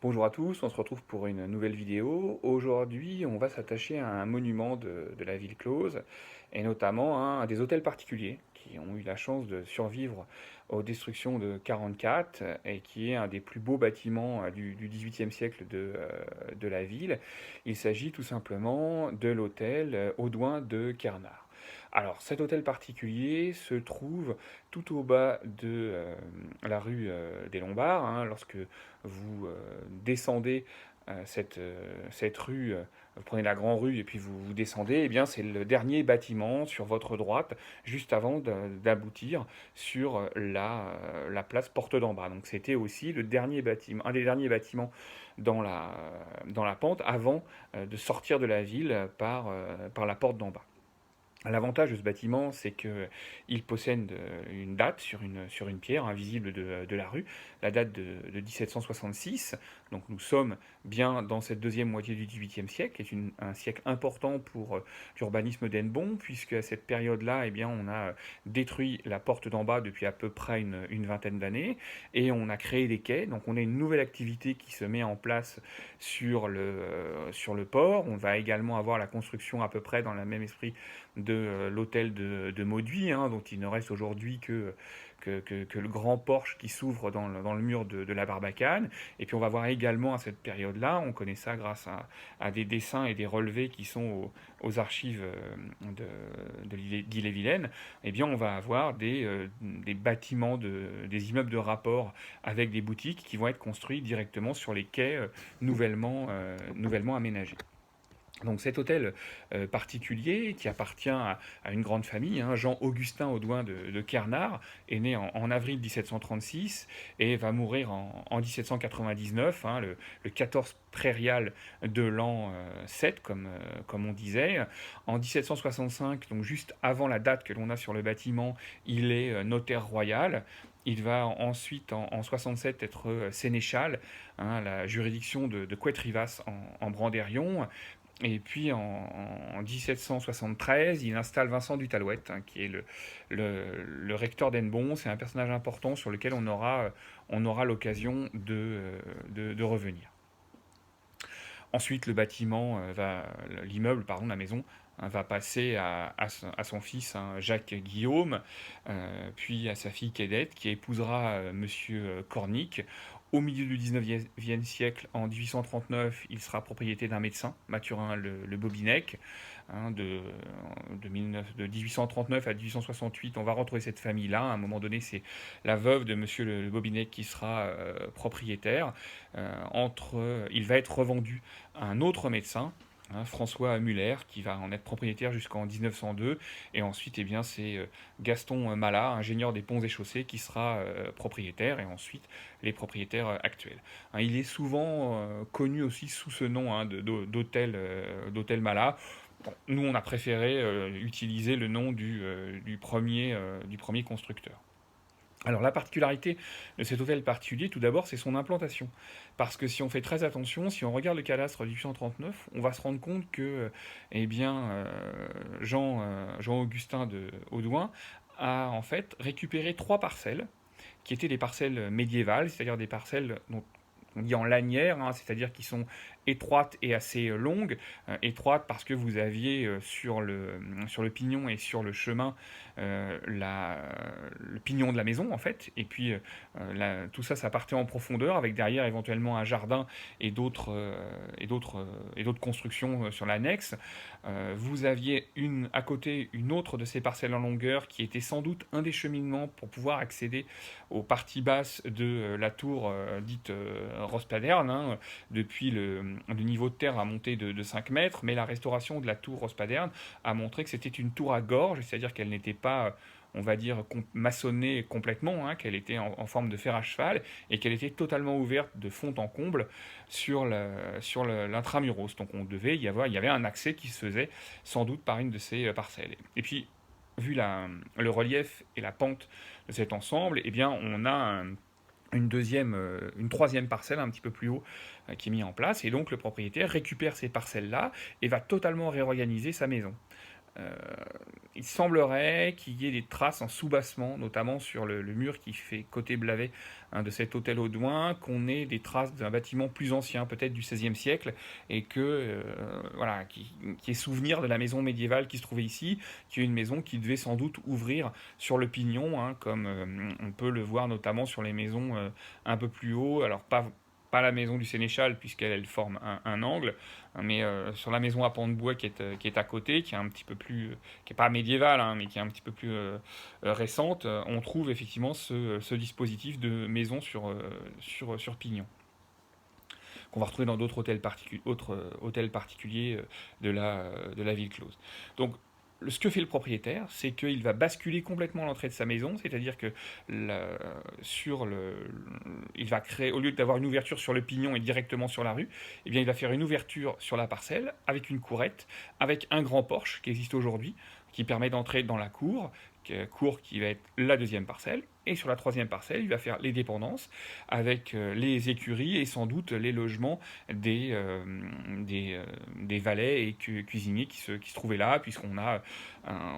Bonjour à tous, on se retrouve pour une nouvelle vidéo. Aujourd'hui, on va s'attacher à un monument de la ville close, et notamment un des hôtels particuliers qui ont eu la chance de survivre aux destructions de 44 et qui est un des plus beaux bâtiments du XVIIIe siècle de la ville. Il s'agit tout simplement de l'hôtel Audouin de Kernard. Alors, cet hôtel particulier se trouve tout au bas de la rue des Lombards, hein. Lorsque vous descendez cette rue, vous prenez la grande rue et puis vous descendez, et bien c'est le dernier bâtiment sur votre droite, juste avant d'aboutir sur la place Porte d'en Bas. Donc c'était aussi le dernier bâtiment, un des derniers bâtiments dans la pente avant de sortir de la ville par la porte d'en bas. L'avantage de ce bâtiment, c'est qu'il possède une date sur une pierre invisible de la rue, la date de 1766. Donc nous sommes bien dans cette deuxième moitié du XVIIIe siècle, qui est un siècle important pour l'urbanisme d'Hennebont, puisque à cette période-là, eh bien, on a détruit la porte d'en bas depuis à peu près une vingtaine d'années, et on a créé des quais. Donc on a une nouvelle activité qui se met en place sur le port. On va également avoir la construction à peu près dans le même esprit de l'hôtel de Mauduit, hein, dont il ne reste aujourd'hui que le grand porche qui s'ouvre dans le mur de la Barbacane. Et puis on va voir également à cette période-là, on connaît ça grâce à des dessins et des relevés qui sont aux archives d'Ille-et-Vilaine, eh bien on va avoir des bâtiments, des immeubles de rapport avec des boutiques qui vont être construits directement sur les quais nouvellement aménagés. Donc cet hôtel particulier qui appartient à une grande famille, hein, Jean-Augustin Audouin de Kernard, est né en avril 1736 et va mourir en 1799, hein, le 14 prairial de l'an 7, comme on disait. En 1765, donc juste avant la date que l'on a sur le bâtiment, il est notaire royal. Il va ensuite, en 67, être sénéchal, hein, la juridiction de Couette-Rivas en Brandérion. Et puis en 1773, il installe Vincent du Talouette, hein, qui est le recteur d'Hennebont. C'est un personnage important sur lequel on aura l'occasion de revenir. Ensuite, l'immeuble, pardon, la maison, hein, va passer à son fils, hein, Jacques Guillaume, puis à sa fille Kédette, qui épousera Monsieur Cornic. Au milieu du 19e siècle, en 1839, il sera propriété d'un médecin, Mathurin le Bobinec, hein, de 1839 à 1868. On va retrouver cette famille-là. À un moment donné, c'est la veuve de Monsieur le Bobinec qui sera propriétaire. Il va être revendu à un autre médecin, hein, François Muller, qui va en être propriétaire jusqu'en 1902. Et ensuite, eh bien, c'est Gaston Malat, ingénieur des ponts et chaussées, qui sera propriétaire, et ensuite les propriétaires actuels. Hein, il est souvent connu aussi sous ce nom, hein, d'hôtel Malat. Bon, nous, on a préféré utiliser le nom du premier constructeur. Alors la particularité de cet hôtel particulier, tout d'abord, c'est son implantation. Parce que si on fait très attention, si on regarde le cadastre de 1839, on va se rendre compte que eh bien, Jean-Augustin de Audouin a en fait récupéré trois parcelles, qui étaient des parcelles médiévales, c'est-à-dire des parcelles dont on dit en lanière, hein, c'est-à-dire qui sont étroites et assez longues. Étroites parce que vous aviez sur le pignon et sur le chemin le pignon de la maison en fait, et puis tout ça, ça partait en profondeur avec derrière éventuellement un jardin et d'autres constructions sur l'annexe. Vous aviez à côté une autre de ces parcelles en longueur qui était sans doute un des cheminements pour pouvoir accéder aux parties basses de la tour dite Rospaderne, hein. Depuis le niveau de terre a monté de 5 mètres, mais la restauration de la tour Rospaderne a montré que c'était une tour à gorge, c'est-à-dire qu'elle n'était pas, on va dire, maçonnée complètement, hein, qu'elle était en forme de fer à cheval et qu'elle était totalement ouverte de fond en comble sur l'intramuros. Donc il y avait un accès qui se faisait sans doute par une de ces parcelles. Et puis, vu le relief et la pente de cet ensemble, eh bien, on a une troisième parcelle un petit peu plus haut qui est mise en place, et donc le propriétaire récupère ces parcelles-là et va totalement réorganiser sa maison. euh, il semblerait qu'il y ait des traces en soubassement, notamment sur le mur qui fait côté Blavet, hein, de cet hôtel Audouin, qu'on ait des traces d'un bâtiment plus ancien, peut-être du XVIe siècle, et que voilà, qui est souvenir de la maison médiévale qui se trouvait ici, qui est une maison qui devait sans doute ouvrir sur le pignon, hein, comme on peut le voir notamment sur les maisons un peu plus haut. Alors pas la maison du Sénéchal, puisqu'elle forme un angle, mais sur la maison à pans de bois qui est à côté, qui est un petit peu plus, qui est pas médiévale, hein, mais qui est un petit peu plus récente, on trouve effectivement ce dispositif de maison sur pignon, qu'on va retrouver dans d'autres hôtels particuliers de la ville close. Donc, ce que fait le propriétaire, c'est qu'il va basculer complètement l'entrée de sa maison, c'est-à-dire que la, il va créer, au lieu d'avoir une ouverture sur le pignon et directement sur la rue, eh bien, il va faire une ouverture sur la parcelle avec une courette, avec un grand porche qui existe aujourd'hui, qui permet d'entrer dans la cour qui va être la deuxième parcelle. Et sur la troisième parcelle, il va faire les dépendances avec les écuries et sans doute les logements des valets et cuisiniers qui se trouvaient là, puisqu'on a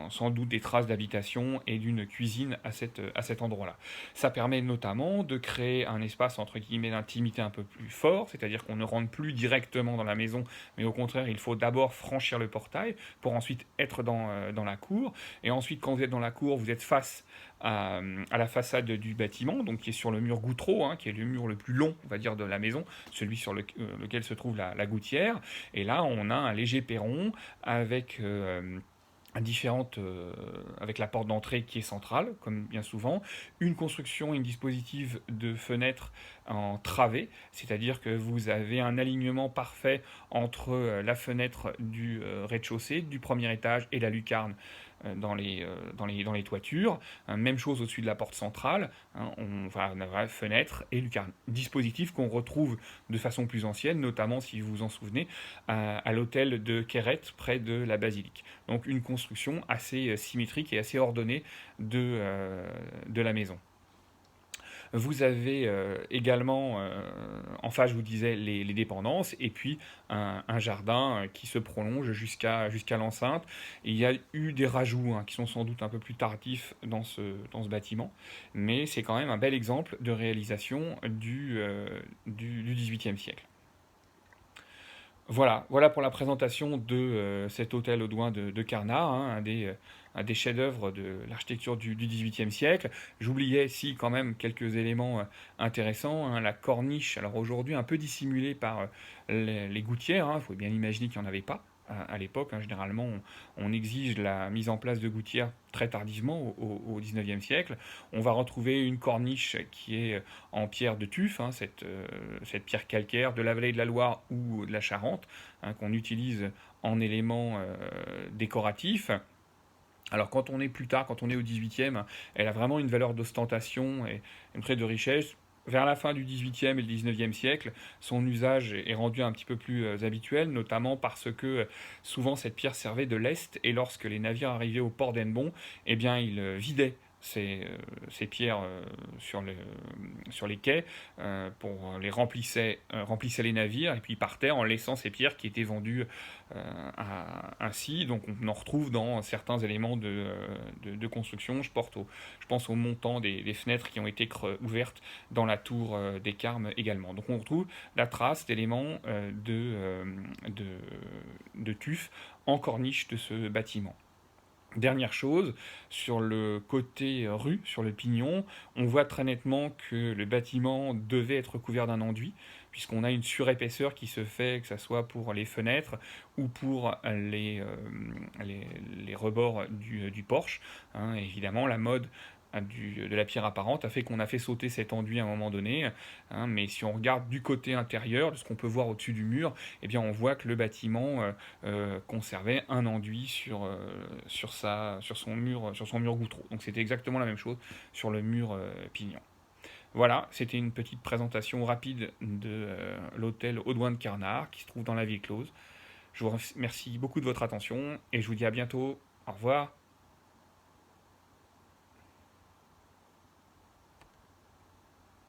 sans doute des traces d'habitation et d'une cuisine à cet endroit-là. Ça permet notamment de créer un espace entre guillemets d'intimité un peu plus fort, c'est-à-dire qu'on ne rentre plus directement dans la maison, mais au contraire, il faut d'abord franchir le portail pour ensuite être dans la cour. Et ensuite, quand vous êtes dans la cour, vous êtes face à la façade du bâtiment, donc qui est sur le mur Goutreau, hein, qui est le mur le plus long, on va dire, de la maison, celui sur lequel se trouve la gouttière. Et là, on a un léger perron avec avec la porte d'entrée qui est centrale, comme bien souvent, une construction et un dispositif de fenêtres en travée, c'est-à-dire que vous avez un alignement parfait entre la fenêtre du rez-de-chaussée, du premier étage et la lucarne dans les toitures. Même chose au-dessus de la porte centrale, hein, on va avoir fenêtre et lucarne. Dispositif qu'on retrouve de façon plus ancienne, notamment si vous vous en souvenez, à l'hôtel de Quéret, près de la basilique. Donc une construction assez symétrique et assez ordonnée de la maison. Vous avez également, en face, je vous disais, les dépendances, et puis un jardin qui se prolonge jusqu'à l'enceinte. Il y a eu des rajouts, hein, qui sont sans doute un peu plus tardifs dans ce bâtiment, mais c'est quand même un bel exemple de réalisation du XVIIIe siècle. Voilà pour la présentation de cet hôtel Audouin de Carnat, hein, un des chefs-d'œuvre de l'architecture du XVIIIe siècle. J'oubliais ici quand même quelques éléments intéressants, hein, la corniche, alors aujourd'hui un peu dissimulée par les gouttières, il faut bien imaginer qu'il n'y en avait pas à l'époque, hein. Généralement, on exige la mise en place de gouttières très tardivement au XIXe siècle. On va retrouver une corniche qui est en pierre de tuf, hein, cette pierre calcaire de la vallée de la Loire ou de la Charente, hein, qu'on utilise en élément décoratif. Alors quand on est plus tard, quand on est au XVIIIe, elle a vraiment une valeur d'ostentation et une trait de richesse. Vers la fin du XVIIIe et le XIXe siècle, son usage est rendu un petit peu plus habituel, notamment parce que souvent cette pierre servait de lest, et lorsque les navires arrivaient au port d'Hennebont, eh bien ils vidaient ces pierres sur les quais pour les remplissaient les navires, et puis ils partaient en laissant ces pierres qui étaient vendues ainsi. Donc on en retrouve dans certains éléments de construction. Je pense au montant des fenêtres qui ont été ouvertes dans la tour des Carmes également. Donc on retrouve la trace d'éléments de tuf en corniche de ce bâtiment. Dernière chose, sur le côté rue, sur le pignon, on voit très nettement que le bâtiment devait être couvert d'un enduit, puisqu'on a une surépaisseur qui se fait, que ce soit pour les fenêtres ou pour les rebords du porche, hein. Évidemment, la mode de la pierre apparente a fait qu'on a fait sauter cet enduit à un moment donné, hein, mais si on regarde du côté intérieur, de ce qu'on peut voir au-dessus du mur, eh bien on voit que le bâtiment conservait un enduit sur son mur Goutreau. Donc c'était exactement la même chose sur le mur Pignon. Voilà, c'était une petite présentation rapide de l'hôtel Audouin de Carnard qui se trouve dans la ville close. Je vous remercie beaucoup de votre attention et je vous dis à bientôt. Au revoir.